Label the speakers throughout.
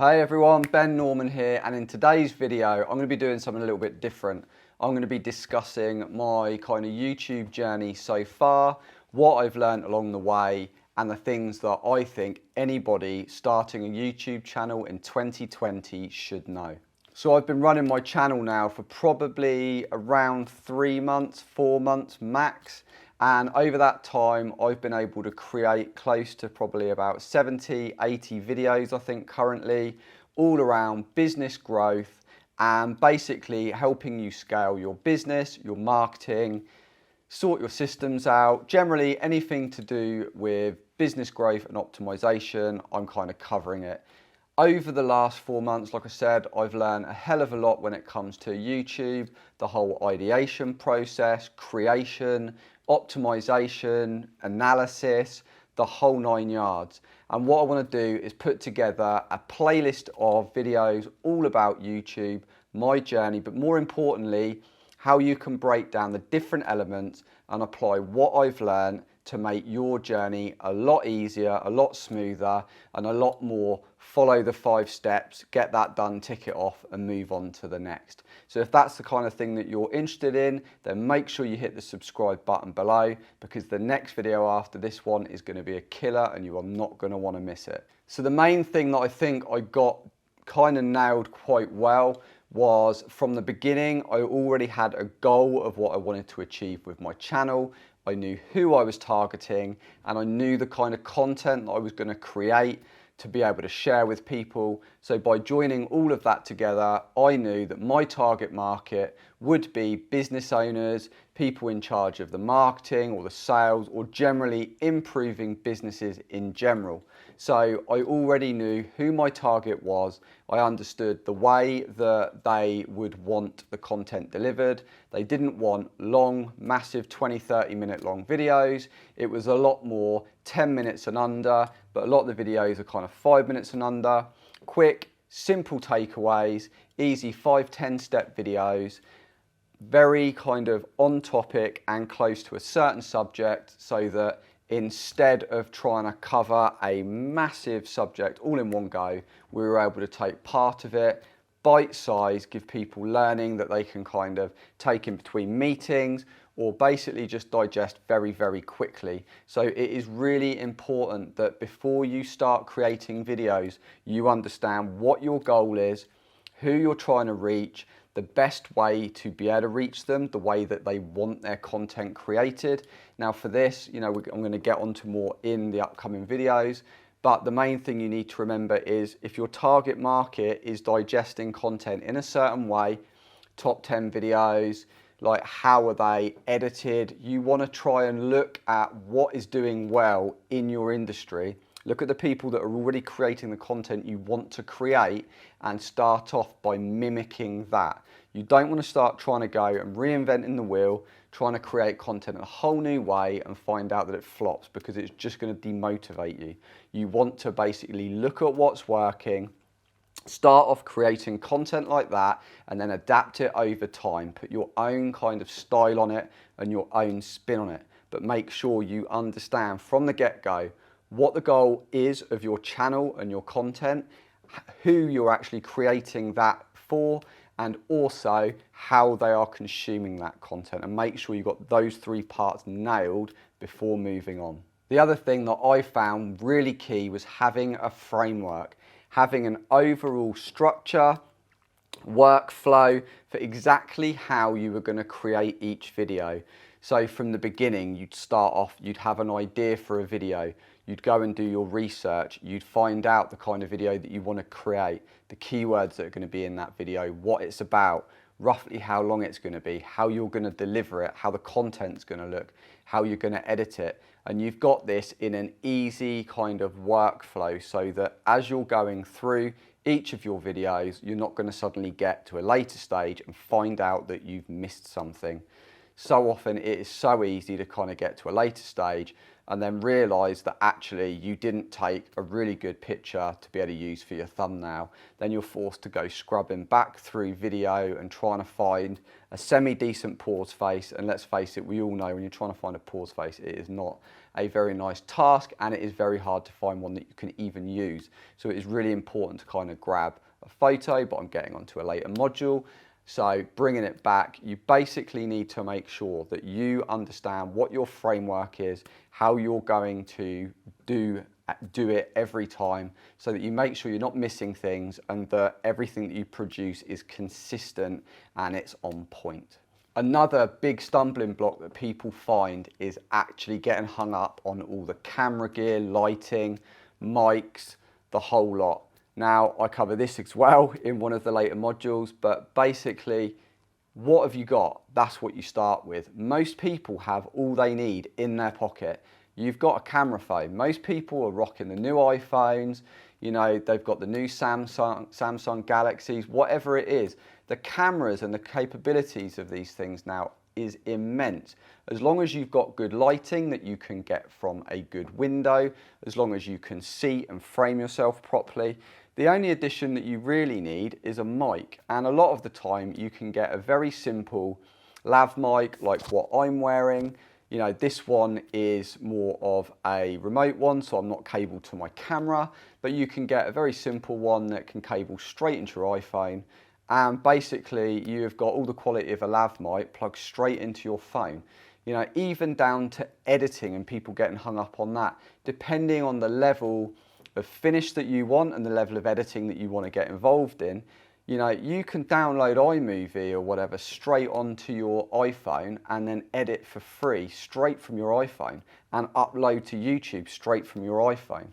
Speaker 1: Hey everyone, Ben Norman here, and in today's video I'm going to be doing something a little bit different. I'm going to be discussing my kind of YouTube journey so far, what I've learned along the way, and the things that I think anybody starting a YouTube channel in 2020 should know. So I've been running my channel now for probably around 3 months, 4 months max. And over that time, I've been able to create close to probably about 70, 80 videos, I think currently, all around business growth and basically helping you scale your business, your marketing, sort your systems out, generally anything to do with business growth and optimization, I'm kind of covering it. Over the last 4 months, like I said, I've learned a hell of a lot when it comes to YouTube, the whole ideation process, creation, optimization, analysis, the whole 9 yards. And what I want to do is put together a playlist of videos all about YouTube, my journey, but more importantly, how you can break down the different elements and apply what I've learned to make your journey a lot easier, a lot smoother, and a lot more follow the 5 steps, get that done, tick it off, and move on to the next. So if that's the kind of thing that you're interested in, then make sure you hit the subscribe button below, because the next video after this one is going to be a killer and you are not going to want to miss it. So the main thing that I think I got kind of nailed quite well was from the beginning, I already had a goal of what I wanted to achieve with my channel. I knew who I was targeting, and I knew the kind of content that I was going to create to be able to share with people. So by joining all of that together, I knew that my target market would be business owners, people in charge of the marketing or the sales, or generally improving businesses in general. So I already knew who my target was. I understood the way that they would want the content delivered. They didn't want long, massive 20, 30 minute long videos. It was a lot more 10 minutes and under, but a lot of the videos are kind of 5 minutes and under. Quick, simple takeaways, easy 5-10 step videos, very kind of on topic and close to a certain subject, so that instead of trying to cover a massive subject all in one go, we were able to take part of it, bite size, give people learning that they can kind of take in between meetings or basically just digest very, very quickly. So it is really important that before you start creating videos, you understand what your goal is, who you're trying to reach, the best way to be able to reach them, the way that they want their content created. Now for this, I'm going to get onto more in the upcoming videos, but the main thing you need to remember is if your target market is digesting content in a certain way, top 10 videos, like how are they edited, you want to try and look at what is doing well in your industry. Look at the people that are already creating the content you want to create and start off by mimicking that. You don't want to start trying to go and reinventing the wheel, trying to create content in a whole new way and find out that it flops, because it's just going to demotivate you. You want to basically look at what's working, start off creating content like that, and then adapt it over time. Put your own kind of style on it and your own spin on it. But make sure you understand from the get-go what the goal is of your channel and your content, who you're actually creating that for, and also how they are consuming that content, and make sure you've got those 3 parts nailed before moving on. The other thing that I found really key was having a framework, having an overall structure, workflow for exactly how you were going to create each video. So from the beginning, you'd start off, you'd have an idea for a video, you'd go and do your research, you'd find out the kind of video that you want to create, the keywords that are going to be in that video, what it's about, roughly how long it's going to be, how you're going to deliver it, how the content's going to look, how you're going to edit it. And you've got this in an easy kind of workflow, so that as you're going through each of your videos, you're not going to suddenly get to a later stage and find out that you've missed something. So often it is so easy to kind of get to a later stage and then realize that actually you didn't take a really good picture to be able to use for your thumbnail. Then you're forced to go scrubbing back through video and trying to find a semi-decent pause face. And let's face it, we all know when you're trying to find a pause face, it is not a very nice task, and it is very hard to find one that you can even use. So it is really important to kind of grab a photo, but I'm getting onto a later module. So bringing it back, you basically need to make sure that you understand what your framework is, how you're going to do it every time, so that you make sure you're not missing things and that everything that you produce is consistent and it's on point. Another big stumbling block that people find is actually getting hung up on all the camera gear, lighting, mics, the whole lot. Now, I cover this as well in one of the later modules, but basically, what have you got? That's what you start with. Most people have all they need in their pocket. You've got a camera phone. Most people are rocking the new iPhones, you know, they've got the new Samsung Galaxies, whatever it is. The cameras and the capabilities of these things now is immense. As long as you've got good lighting that you can get from a good window, as long as you can see and frame yourself properly, the only addition that you really need is a mic. And a lot of the time you can get a very simple lav mic like what I'm wearing. You know, this one is more of a remote one, so I'm not cabled to my camera, but you can get a very simple one that can cable straight into your iPhone. And basically you've got all the quality of a lav mic plugged straight into your phone. You know, even down to editing and people getting hung up on that, depending on the level of finish that you want and the level of editing that you want to get involved in, you know, you can download iMovie or whatever straight onto your iPhone and then edit for free straight from your iPhone and upload to YouTube straight from your iPhone.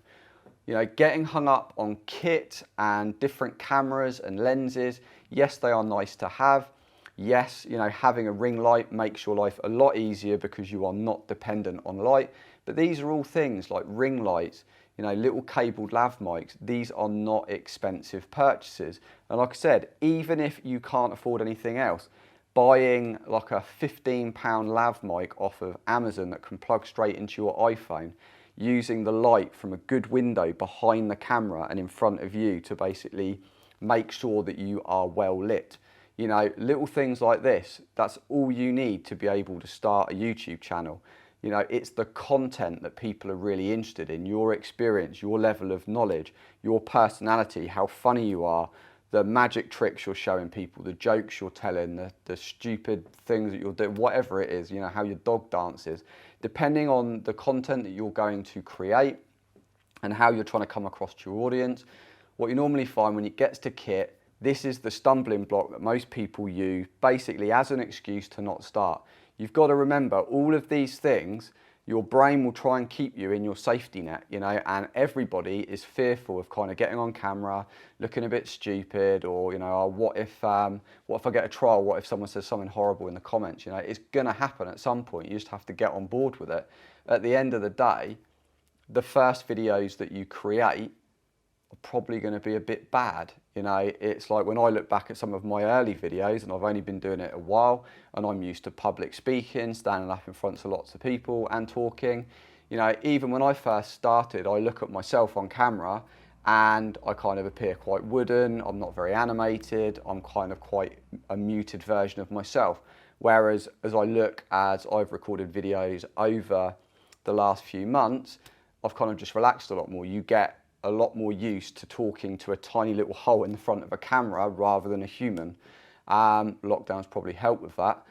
Speaker 1: You know, getting hung up on kit and different cameras and lenses, yes, they are nice to have. Yes, you know, having a ring light makes your life a lot easier because you are not dependent on light. But these are all things like ring lights, you know, little cabled lav mics. These are not expensive purchases. And like I said, even if you can't afford anything else, buying like a £15 lav mic off of Amazon that can plug straight into your iPhone, using the light from a good window behind the camera and in front of you to basically make sure that you are well lit. You know, little things like this, that's all you need to be able to start a YouTube channel. You know, it's the content that people are really interested in, your experience, your level of knowledge, your personality, how funny you are, the magic tricks you're showing people, the jokes you're telling, the stupid things that you're doing, whatever it is, you know, how your dog dances. Depending on the content that you're going to create and how you're trying to come across to your audience, what you normally find when it gets to kit, this is the stumbling block that most people use basically as an excuse to not start. You've got to remember all of these things, your brain will try and keep you in your safety net, you know, and everybody is fearful of kind of getting on camera, looking a bit stupid, or, you know, oh, what if I get a trial? What if someone says something horrible in the comments? You know, it's gonna happen at some point. You just have to get on board with it. At the end of the day, the first videos that you create are probably going to be a bit bad. You know, it's like when I look back at some of my early videos, and I've only been doing it a while, and I'm used to public speaking, standing up in front of lots of people and talking. You know, even when I first started, I look at myself on camera and I kind of appear quite wooden, I'm not very animated, I'm kind of quite a muted version of myself. Whereas as I've recorded videos over the last few months, I've kind of just relaxed a lot more. You get a lot more used to talking to a tiny little hole in the front of a camera rather than a human. Lockdown's probably helped with that.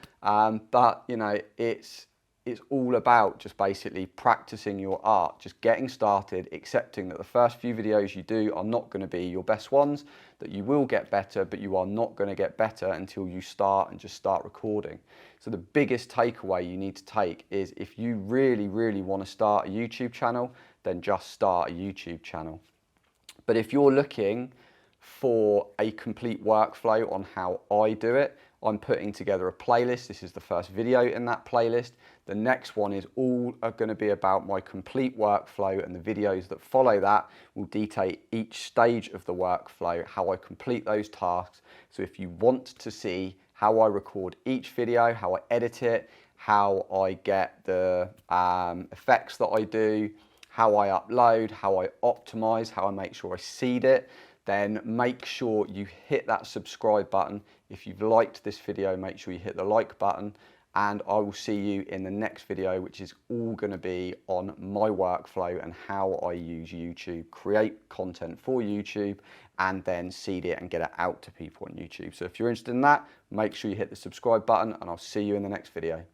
Speaker 1: But you know, it's all about just basically practicing your art, just getting started, accepting that the first few videos you do are not going to be your best ones, that you will get better, but you are not going to get better until you start recording. So the biggest takeaway you need to take is if you really, really want to start a YouTube channel, then just start a YouTube channel. But if you're looking for a complete workflow on how I do it, I'm putting together a playlist. This is the first video in that playlist. The next one is all going to be about my complete workflow, and the videos that follow that will detail each stage of the workflow, how I complete those tasks. So if you want to see how I record each video, how I edit it, how I get the effects that I do, how I upload, how I optimize, how I make sure I seed it, then make sure you hit that subscribe button. If you've liked this video, make sure you hit the like button, and I will see you in the next video, which is all going to be on my workflow and how I use YouTube, create content for YouTube, and then seed it and get it out to people on YouTube. So if you're interested in that, make sure you hit the subscribe button, and I'll see you in the next video.